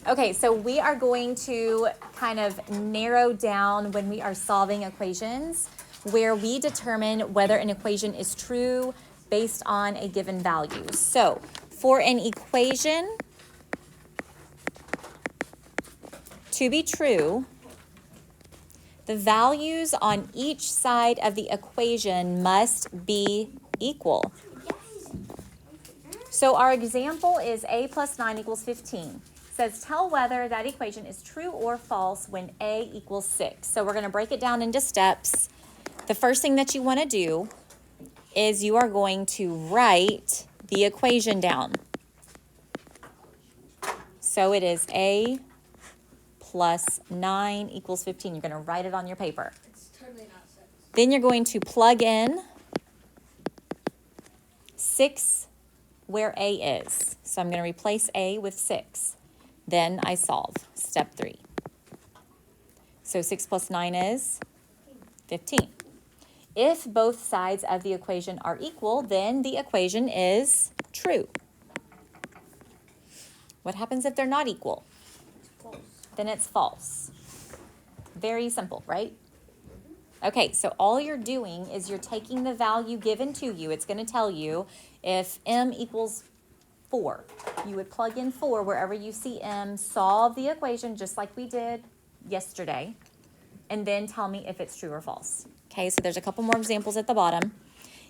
Okay, so we are going to kind of narrow down when we are solving equations where we determine whether an equation is true based on a given value. So for an equation to be true, the values on each side of the equation must be equal. So our example is a plus 9 equals 15. Says tell whether that equation is true or false when a equals 6. So we're going to break it down into steps. The first thing that you want to do is you are going to write the equation down. So it is a plus 9 equals 15. You're going to write it on your paper. It's totally not 6. Then you're going to plug in 6 where a is. So I'm going to replace a with 6. Then I solve. Step 3. So 6 plus 9 is 15. If both sides of the equation are equal, then the equation is true. What happens if they're not equal? False. Then it's false. Very simple, right? Okay, so all you're doing is you're taking the value given to you. It's going to tell you if m equals 4. You would plug in 4 wherever you see m, solve the equation just like we did yesterday, and then tell me if it's true or false. Okay, so there's a couple more examples at the bottom.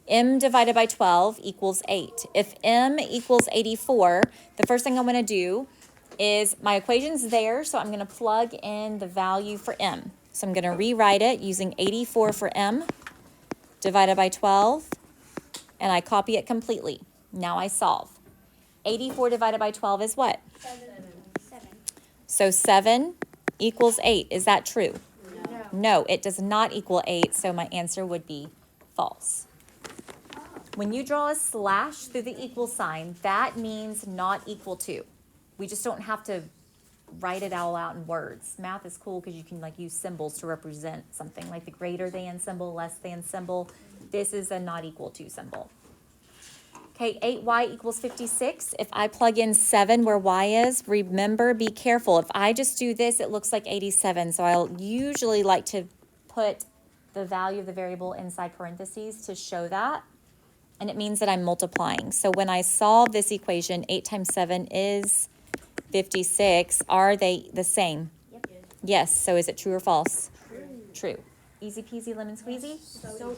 M divided by 12 equals 8. If m equals 84, the first thing I'm going to do is my equation's there, so I'm going to plug in the value for m. So I'm going to rewrite it using 84 for m divided by 12, and I copy it completely. Now I solve. 84 divided by 12 is what? 7. So 7 equals 8. Is that true? No. No, it does not equal 8, so my answer would be false. When you draw a slash through the equal sign, that means not equal to. We just don't have to write it all out in words. Math is cool because you can use symbols to represent something, like the greater than symbol, less than symbol. This is a not equal to symbol. Okay, 8y equals 56. If I plug in 7 where y is, remember, be careful. If I just do this, it looks like 87. So I'll usually like to put the value of the variable inside parentheses to show that. And it means that I'm multiplying. So when I solve this equation, 8 times 7 is 56. Are they the same? Yep. Yes. So is it true or false? True. True. Easy peasy lemon squeezy? So